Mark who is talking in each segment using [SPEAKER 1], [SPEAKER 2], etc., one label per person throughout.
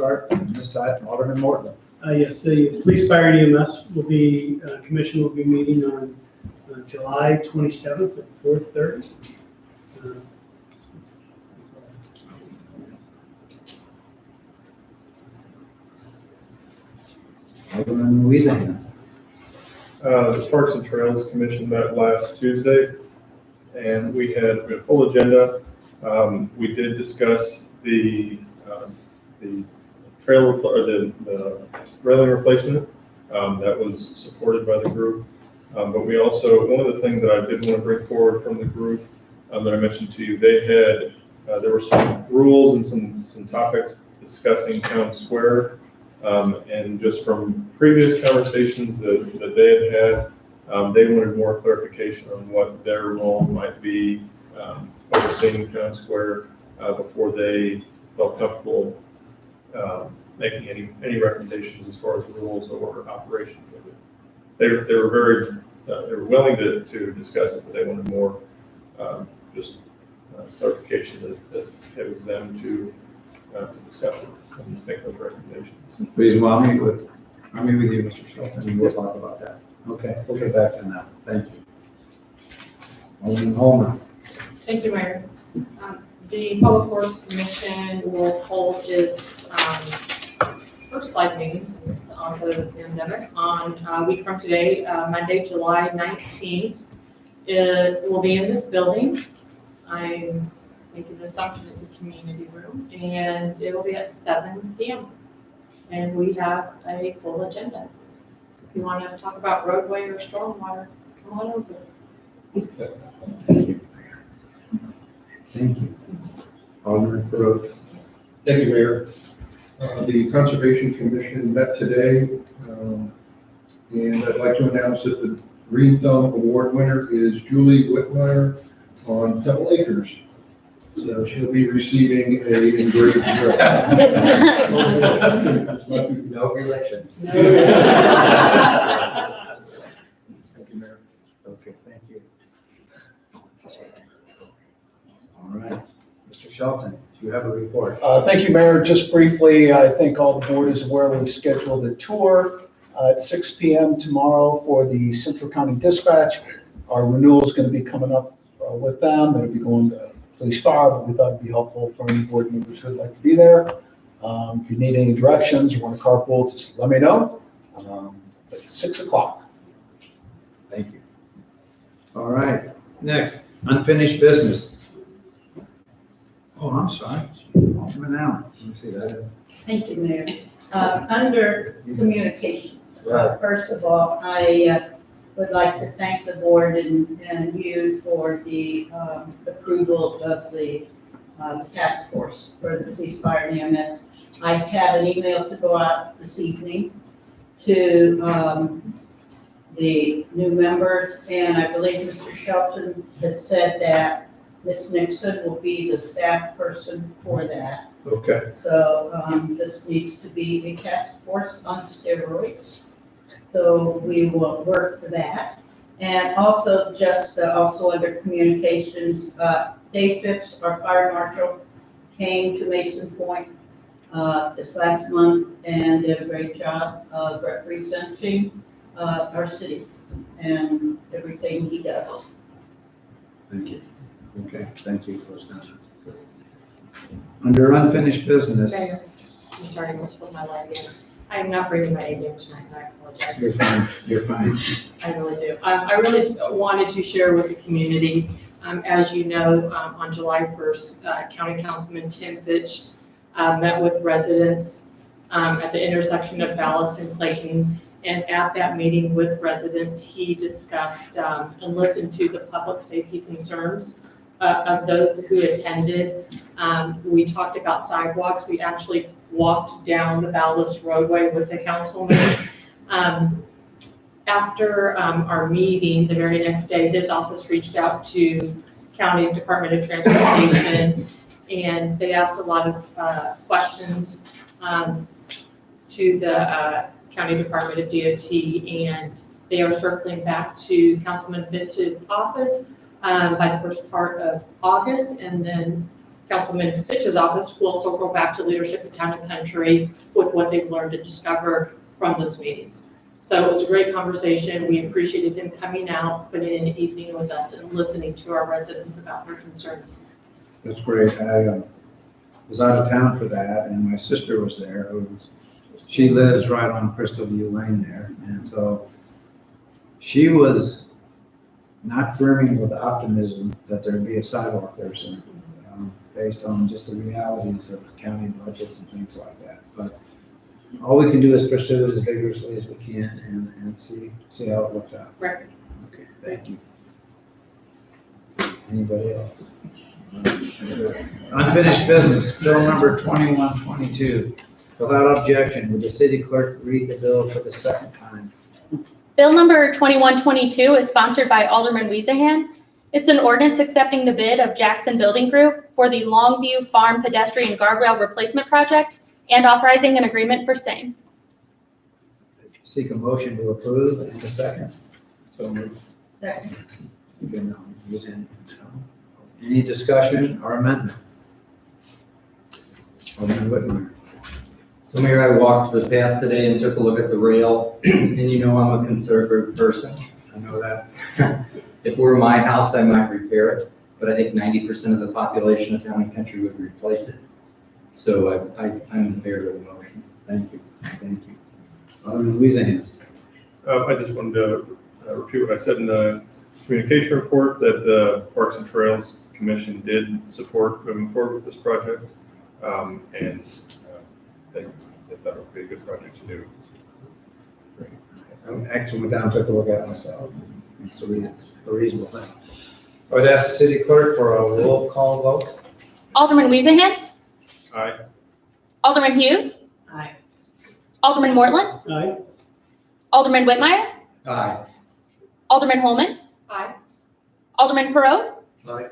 [SPEAKER 1] start this side, Alderman Morton.
[SPEAKER 2] Yes, the Police Fire and EMS will be, commission will be meeting on July 27th at 4:30.
[SPEAKER 1] Alderman Louisiana.
[SPEAKER 3] The Parks and Trails Commission met last Tuesday, and we had a full agenda. We did discuss the trail or the railing replacement that was supported by the group. But we also, one of the things that I did want to bring forward from the group that I mentioned to you, they had there were some rules and some topics discussing Town Square. And just from previous conversations that they had, they wanted more clarification on what their role might be overseeing Town Square before they felt comfortable making any recommendations as far as rules or operations of it. They were willing to discuss it, but they wanted more just clarification that it was them to discuss it and make those recommendations.
[SPEAKER 1] Please, I'll meet with you, Mr. Shelton, and we'll talk about that. Okay, we'll get back to that. Thank you. Alderman Holman.
[SPEAKER 4] Thank you, Mayor. The Public Works Commission will hold its first live meetings since the onset of the pandemic on a week from today, Monday, July 19th. It will be in this building. I'm making the assumption it's a community room, and it will be at 7 p.m. And we have a full agenda. If you want to talk about roadway or stormwater, come on over.
[SPEAKER 1] Thank you. Thank you. Alderman Perot.
[SPEAKER 5] Thank you, Mayor. The Conservation Commission met today, and I'd like to announce that the Green Thumb Award winner is Julie Whitmire on Pebble Acres. So she'll be receiving a engraved dress.
[SPEAKER 1] No election.
[SPEAKER 5] Thank you, Mayor.
[SPEAKER 1] Okay, thank you. All right. Mr. Shelton, do you have a report?
[SPEAKER 6] Thank you, Mayor. Just briefly, I think all the board is aware we've scheduled a tour at 6 p.m. tomorrow for the Central County Dispatch. Our renewal is going to be coming up with them. It'll be going to police fire, but we thought it'd be helpful for any board members who'd like to be there. If you need any directions or want to carpool, just let me know. It's 6 o'clock.
[SPEAKER 1] Thank you. All right, next, unfinished business. Oh, I'm sorry. Alderman Allen, let me see that.
[SPEAKER 7] Thank you, Mayor. Under communications,
[SPEAKER 1] Right.
[SPEAKER 7] first of all, I would like to thank the board and you for the approval of the task force for the police, fire, and EMS. I have an email to go out this evening to the new members, and I believe Mr. Shelton has said that Ms. Nixon will be the staff person for that.
[SPEAKER 1] Okay.
[SPEAKER 7] So this needs to be a task force on steroids. So we will work for that. And also just also under communications, Dave Phipps, our fire marshal, came to Mason Point this last month and did a great job of representing our city and everything he does.
[SPEAKER 1] Thank you. Okay, thank you for those comments. Under unfinished business.
[SPEAKER 4] Mayor, I'm sorry, I almost put my leg in. I am not bringing my A game tonight, and I apologize.
[SPEAKER 1] You're fine, you're fine.
[SPEAKER 4] I really do. I really wanted to share with the community, as you know, on July 1st, County Councilman Tim Fitch met with residents at the intersection of Dallas and Clayton. And at that meeting with residents, he discussed and listened to the public safety concerns of those who attended. We talked about sidewalks. We actually walked down the Dallas roadway with the councilman. After our meeting, the very next day, his office reached out to county's Department of Transportation, and they asked a lot of questions to the County Department of DOT, and they are circling back to Councilman Fitch's office by the first part of August, and then Councilman Fitch's office will also go back to leadership in town and country with what they've learned and discovered from those meetings. So it was a great conversation. We appreciated him coming out, spending an evening with us and listening to our residents about their concerns.
[SPEAKER 1] That's great. I was out of town for that, and my sister was there. She lives right on Crystal View Lane there, and so she was not brimming with optimism that there'd be a sidewalk there soon, based on just the realities of county budgets and things like that. But all we can do is pursue it as vigorously as we can and see how it works out.
[SPEAKER 4] Right.
[SPEAKER 1] Okay, thank you. Anybody else? Unfinished business, bill number 2122. Without objection, would the city clerk read the bill for the second time?
[SPEAKER 8] Bill number 2122 is sponsored by Alderman Weezahan. It's an ordinance accepting the bid of Jackson Building Group for the Longview Farm pedestrian guardrail replacement project and authorizing an agreement for same.
[SPEAKER 1] Seek a motion to approve and a second.
[SPEAKER 3] So moved.
[SPEAKER 7] Second.
[SPEAKER 1] Any discussion or amendment? Alderman Whitmire.
[SPEAKER 9] So Mayor, I walked the path today and took a look at the rail, and you know I'm a conservative person.
[SPEAKER 1] I know that.
[SPEAKER 9] If it were my house, I might repair it, but I think 90% of the population of town and country would replace it. So I'm in favor of the motion.
[SPEAKER 1] Thank you. Thank you. Alderman Weezahan.
[SPEAKER 3] I just wanted to repeat what I said in the communication report, that the Parks and Trails Commission did support moving forward with this project. And they thought it would be a good project to do.
[SPEAKER 1] I actually went down and took a look at it myself. It's a reasonable thing. I would ask the city clerk for a roll call vote.
[SPEAKER 8] Alderman Weezahan.
[SPEAKER 3] Aye.
[SPEAKER 8] Alderman Hughes.
[SPEAKER 7] Aye.
[SPEAKER 8] Alderman Mortland.
[SPEAKER 2] Aye.
[SPEAKER 8] Alderman Whitmire.
[SPEAKER 9] Aye.
[SPEAKER 8] Alderman Holman.
[SPEAKER 4] Aye.
[SPEAKER 8] Alderman Perot.
[SPEAKER 5] Aye.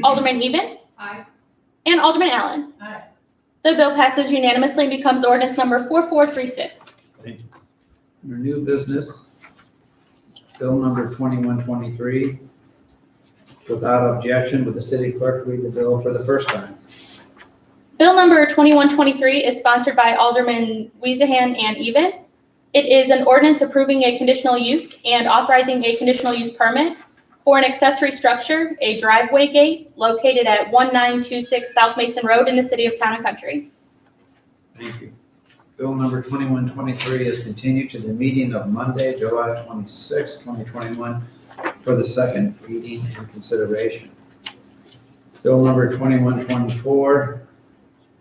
[SPEAKER 8] Alderman Eben.
[SPEAKER 4] Aye.
[SPEAKER 8] And Alderman Allen.
[SPEAKER 7] Aye.
[SPEAKER 8] The bill passes unanimously and becomes ordinance number 4436.
[SPEAKER 1] Thank you. Under new business, bill number 2123. Without objection, would the city clerk read the bill for the first time?
[SPEAKER 8] Bill number 2123 is sponsored by Alderman Weezahan and Even. It is an ordinance approving a conditional use and authorizing a conditional use permit for an accessory structure, a driveway gate located at 1926 South Mason Road in the city of Town and Country.
[SPEAKER 1] Thank you. Bill number 2123 is continued to the meeting of Monday, July 26, 2021, for the second reading and consideration. Bill number 2124,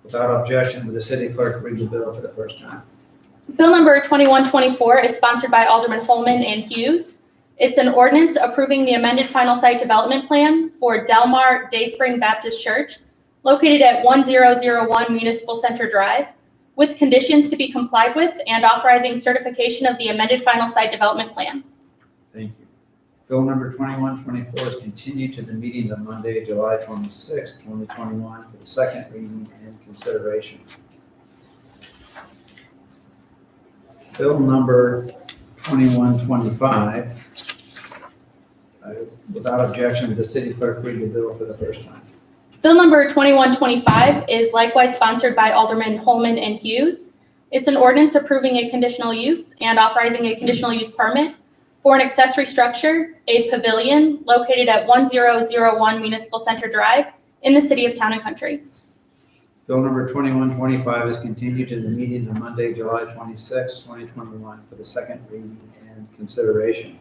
[SPEAKER 1] without objection, would the city clerk read the bill for the first time?
[SPEAKER 8] Bill number 2124 is sponsored by Alderman Holman and Hughes. It's an ordinance approving the amended final site development plan for Delmar Dayspring Baptist Church located at 1001 Municipal Center Drive, with conditions to be complied with and authorizing certification of the amended final site development plan.
[SPEAKER 1] Thank you. Bill number 2124 is continued to the meeting of Monday, July 26, 2021, for the second reading and consideration. Bill number 2125. Without objection, would the city clerk read the bill for the first time?
[SPEAKER 8] Bill number 2125 is likewise sponsored by Alderman Holman and Hughes. It's an ordinance approving a conditional use and authorizing a conditional use permit for an accessory structure, a pavilion located at 1001 Municipal Center Drive in the city of Town and Country.
[SPEAKER 1] Bill number 2125 is continued to the meeting of Monday, July 26, 2021, for the second reading and consideration.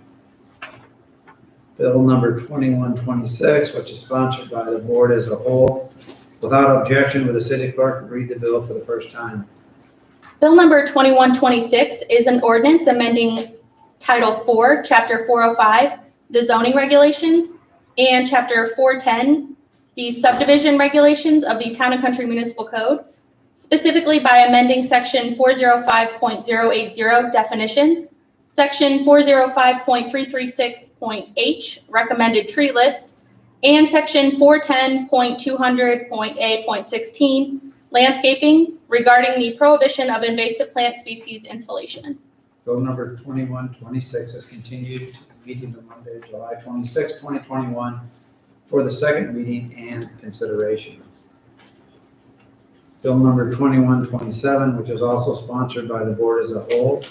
[SPEAKER 1] Bill number 2126, which is sponsored by the board as a whole. Without objection, would the city clerk read the bill for the first time?
[SPEAKER 8] Bill number 2126 is an ordinance amending Title 4, Chapter 405, the zoning regulations, and Chapter 410, the subdivision regulations of the Town and Country Municipal Code, specifically by amending Section 405.080 definitions, Section 405.336.H recommended tree list, and Section 410.200.A.16 landscaping regarding the prohibition of invasive plant species installation.
[SPEAKER 1] Bill number 2126 is continued to the meeting of Monday, July 26, 2021, for the second reading and consideration. Bill number 2127, which is also sponsored by the board as a whole.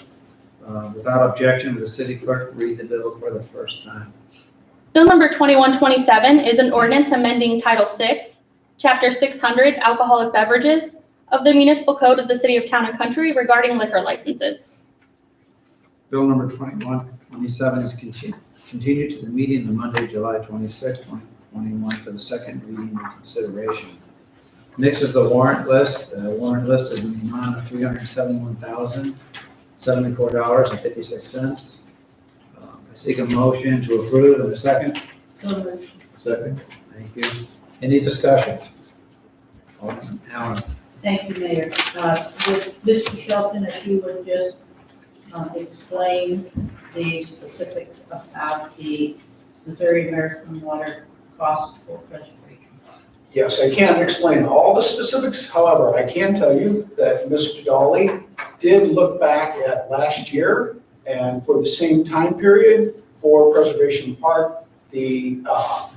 [SPEAKER 1] Without objection, will the city clerk read the bill for the first time?
[SPEAKER 8] Bill number 2127 is an ordinance amending Title 6, Chapter 600, Alcoholic Beverages of the Municipal Code of the City of Town and Country regarding liquor licenses.
[SPEAKER 1] Bill number 2127 is continued to the meeting on Monday, July 26, 2021 for the second reading and consideration. Next is the warrant list. The warrant list is in the amount of $371,074.56. I seek a motion to approve in a second. Second. Thank you. Any discussion? Alderman Allen.
[SPEAKER 7] Thank you, Mayor. With Mr. Shelton, if you would just explain the specifics about the Missouri American Water cost for preservation.
[SPEAKER 6] Yes, I can't explain all the specifics. However, I can tell you that Mr. Dolly did look back at last year, and for the same time period for Preservation Park, the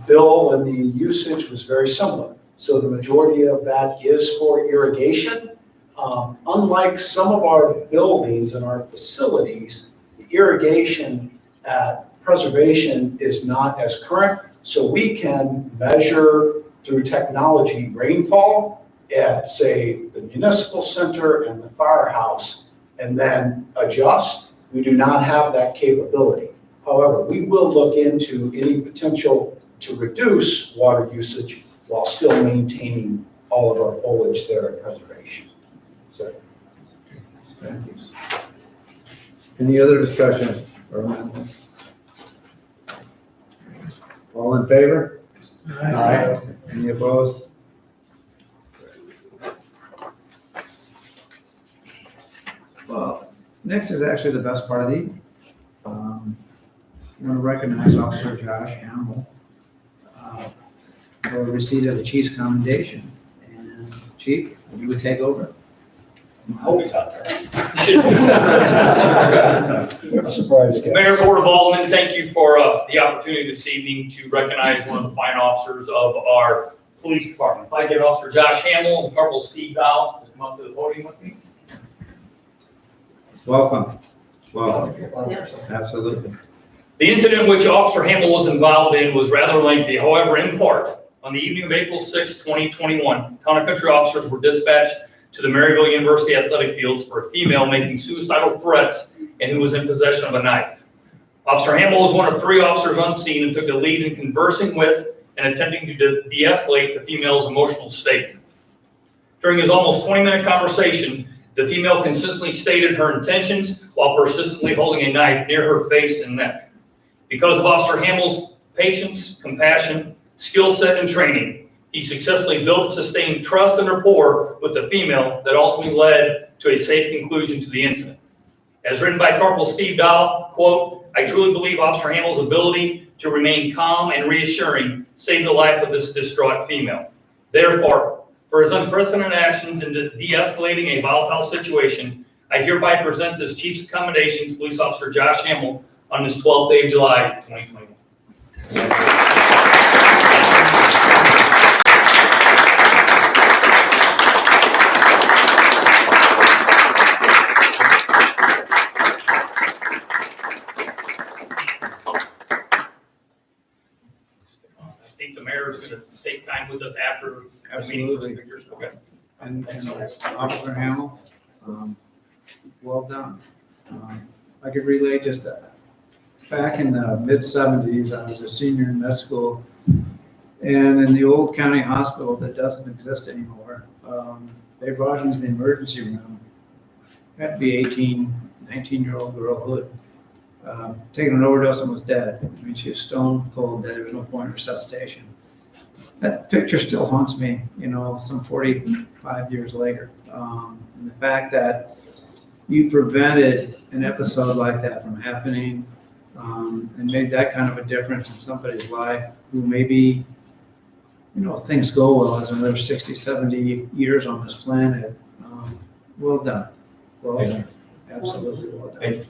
[SPEAKER 6] bill and the usage was very similar. So the majority of that is for irrigation. Unlike some of our buildings and our facilities, the irrigation at Preservation is not as current, so we can measure through technology rainfall at, say, the municipal center and the firehouse, and then adjust. We do not have that capability. However, we will look into any potential to reduce water usage while still maintaining all of our foliage there at Preservation. So,
[SPEAKER 1] Thank you. Any other discussion or amendments? All in favor?
[SPEAKER 2] Aye.
[SPEAKER 1] Any opposed? Well, next is actually the best part of the evening. I want to recognize Officer Josh Hamill for receipt of the Chief's commendation. And Chief, you would take over.
[SPEAKER 10] I'm always out there.
[SPEAKER 6] surprise, guys.
[SPEAKER 10] Mayor, Board of Aldermen, thank you for the opportunity this evening to recognize one of the fine officers of our police department. If I get Officer Josh Hamill and Corporal Steve Dow to come up to the podium with me.
[SPEAKER 1] Welcome. Welcome.
[SPEAKER 7] Yes.
[SPEAKER 1] Absolutely.
[SPEAKER 10] The incident which Officer Hamill was involved in was rather lengthy. However, in part, on the evening of April 6, 2021, Town and Country officers were dispatched to the Maryville University athletic fields for a female making suicidal threats and who was in possession of a knife. Officer Hamill was one of 3 officers on scene and took the lead in conversing with and attempting to de-escalate the female's emotional state. During his almost 20-minute conversation, the female consistently stated her intentions while persistently holding a knife near her face and neck. Because of Officer Hamill's patience, compassion, skill set, and training, he successfully built and sustained trust and rapport with the female that ultimately led to a safe conclusion to the incident. As written by Corporal Steve Dow, quote, "I truly believe Officer Hamill's ability to remain calm and reassuring saved the life of this distraught female. Therefore, for his unprecedented actions in de-escalating a volatile situation, I hereby present this Chief's commendation to Police Officer Josh Hamill on this 12th day of July, 2021. I think the mayor is going to take time with us after the meeting for
[SPEAKER 1] Absolutely.
[SPEAKER 10] pictures. Okay.
[SPEAKER 1] And Officer Hamill, well done. I could relate just back in the mid-70s, I was a senior in med school, and in the old county hospital that doesn't exist anymore, they brought him to the emergency room. Had to be 18, 19-year-old girl who had taken an overdose and was dead. I mean, she was stone cold dead. There was no point in resuscitation. That picture still haunts me, some 45 years later. And the fact that you prevented an episode like that from happening and made that kind of a difference in somebody's life who maybe, things go well as another 60, 70 years on this planet. Well done. Well done. Absolutely well done.
[SPEAKER 10] Thank you.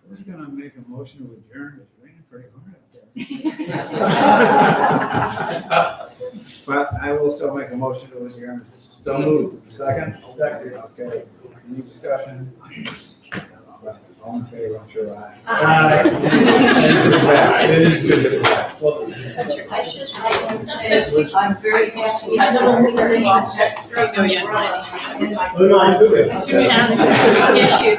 [SPEAKER 1] We're going to make a motion to adjourn. adjourn, it's raining pretty hard out there. But I will still make a motion to adjourn. So moved. Second? Second. Okay. Any discussion? All in favor, I'm sure aye.
[SPEAKER 2] It is good.
[SPEAKER 7] I just, I'm very happy. I don't know very much.
[SPEAKER 2] Oh, no, I took it.
[SPEAKER 7] Issue.